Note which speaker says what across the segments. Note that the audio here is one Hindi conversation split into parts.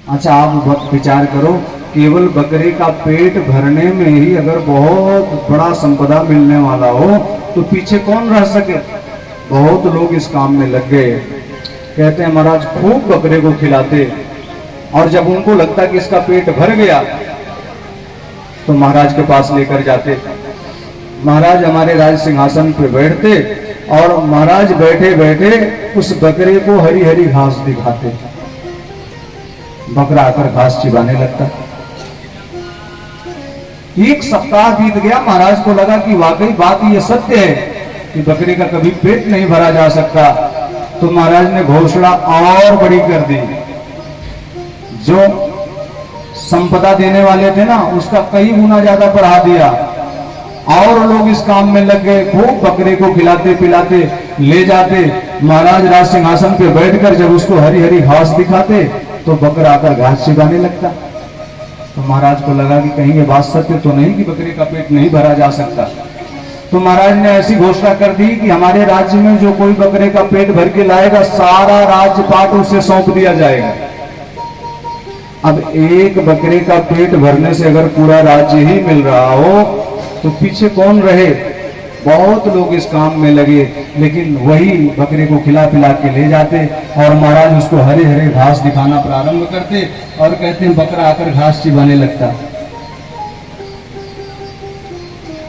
Speaker 1: अच्छा आप विचार करो, केवल बकरे का पेट भरने में ही अगर बहुत बड़ा संपदा मिलने वाला हो तो पीछे कौन रह सके। बहुत लोग इस काम में लग गए। कहते हैं महाराज खूब बकरे को खिलाते, और जब उनको लगता कि इसका पेट भर गया तो महाराज के पास लेकर जाते। महाराज हमारे राज सिंहासन पे बैठते और महाराज बैठे बैठे उस बकरे को हरी हरी घास दिखाते। बकरा आकर घास चिबाने लगता। एक सप्ताह बीत गया, महाराज को लगा कि वाकई बात ये सत्य है कि बकरे का कभी पेट नहीं भरा जा सकता। तो महाराज ने घोषणा और बड़ी कर दी। जो संपदा देने वाले थे ना, उसका कई गुना ज्यादा बढ़ा दिया, और लोग इस काम में लग गए। खूब बकरे को खिलाते पिलाते ले जाते। महाराज राज सिंहासन पे बैठकर जब उसको हरी हरी घास दिखाते तो बकरा आकर घास चिबाने लगता। तो महाराज को लगा कि कहीं ये बात सत्य तो नहीं कि बकरे का पेट नहीं भरा जा सकता। तो महाराज ने ऐसी घोषणा कर दी कि हमारे राज्य में जो कोई बकरे का पेट भर के लाएगा, सारा राज्यपाट उसे सौंप दिया जाएगा। अब एक बकरे का पेट भरने से अगर पूरा राज्य ही मिल रहा हो तो पीछे कौन रहे। बहुत लोग इस काम में लगे, लेकिन वही बकरे को खिला पिला के ले जाते और महाराज उसको हरे हरे घास दिखाना प्रारंभ करते और कहते हैं बकरा आकर घास चिबाने लगता।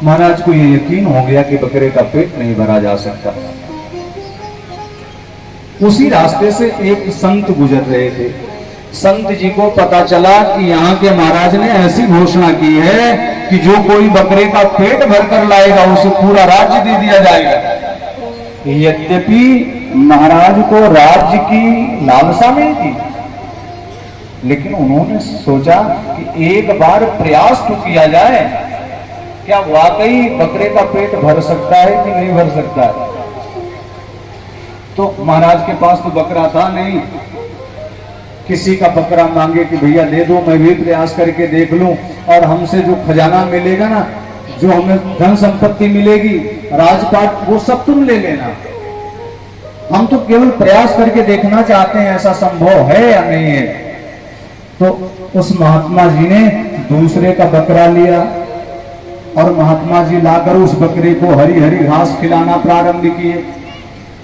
Speaker 1: महाराज को ये यकीन हो गया कि बकरे का पेट नहीं भरा जा सकता। उसी रास्ते से एक संत गुजर रहे थे। संत जी को पता चला कि यहाँ के महाराज ने ऐसी घोषणा की है कि जो कोई बकरे का पेट भरकर लाएगा उसे पूरा राज्य दे दिया जाएगा। यद्यपि महाराज को राज्य की लालसा नहीं थी, लेकिन उन्होंने सोचा कि एक बार प्रयास तो किया जाए, क्या वाकई बकरे का पेट भर सकता है कि नहीं भर सकता है। तो महाराज के पास तो बकरा था नहीं। किसी का बकरा मांगे कि भैया दे दो, मैं भी प्रयास करके देख लूं, और हमसे जो खजाना मिलेगा ना, जो हमें धन संपत्ति मिलेगी, राजपाट, वो सब तुम ले लेना। हम तो केवल प्रयास करके देखना चाहते हैं ऐसा संभव है या नहीं है। तो उस महात्मा जी ने दूसरे का बकरा लिया और महात्मा जी लाकर उस बकरे को हरी हरी घास खिलाना प्रारंभ किए।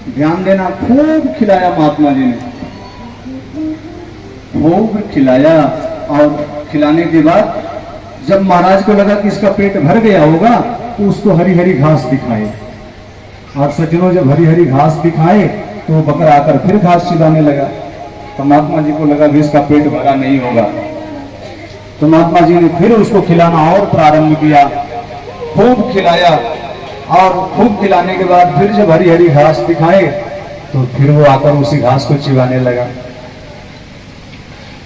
Speaker 1: ध्यान देना, खूब खिलाया महात्मा जी ने, खूब खिलाया। और खिलाने के बाद जब महाराज को लगा कि इसका पेट भर गया होगा तो उसको हरी हरी घास दिखाए। और सज्जनों, जब हरी हरी घास दिखाए तो वो बकरा आकर फिर घास चिबाने लगा। तो महात्मा जी को लगा कि इसका पेट भरा नहीं होगा। तो महात्मा जी ने फिर उसको खिलाना और प्रारंभ किया। खूब खिलाया, और खूब खिलाने के बाद फिर जब हरी हरी घास दिखाए तो फिर वो आकर उसी घास को चिबाने लगा।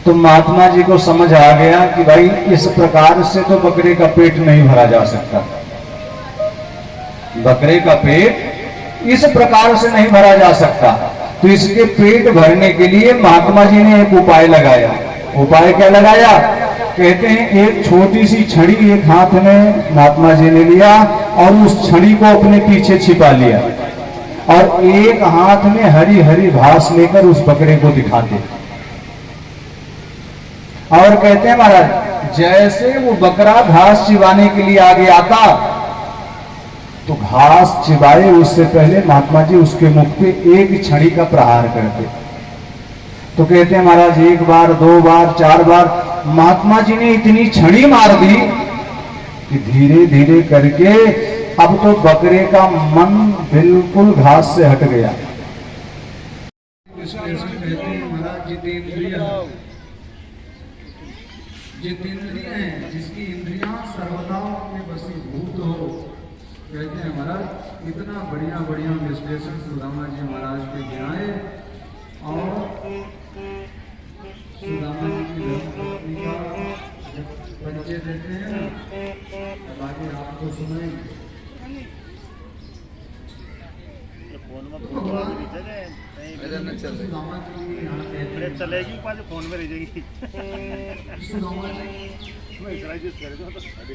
Speaker 1: तो महात्मा जी को समझ आ गया कि भाई इस प्रकार से तो बकरे का पेट नहीं भरा जा सकता। बकरे का पेट इस प्रकार से नहीं भरा जा सकता। तो इसके पेट भरने के लिए महात्मा जी ने एक उपाय लगाया। उपाय क्या लगाया? कहते हैं एक छोटी सी छड़ी एक हाथ में महात्मा जी ने लिया और उस छड़ी को अपने पीछे छिपा लिया, और एक हाथ में हरी हरी घास लेकर उस बकरे को दिखाते। और कहते हैं महाराज जैसे वो बकरा घास चिबाने के लिए आगे आता तो घास चिबाए उससे पहले महात्मा जी उसके मुख पे एक छड़ी का प्रहार करते। तो कहते हैं महाराज एक बार, दो बार, चार बार महात्मा जी ने इतनी छड़ी मार दी कि धीरे धीरे करके अब तो बकरे का मन बिल्कुल घास से हट गया। जितेंद्रिय है, जिसकी इंद्रियां सर्वदा में वशीभूत हो। कहते हैं महाराज इतना बढ़िया बढ़िया विश्लेषण सुदामा जी महाराज के गिराए, और सुदामा जी की धर्मपत्नी का जब परिचय देते हैं ना, तब आगे आपको सुनाएंगे।
Speaker 2: चलेगी फोन में रह जाएगी।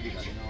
Speaker 2: दिखा देना।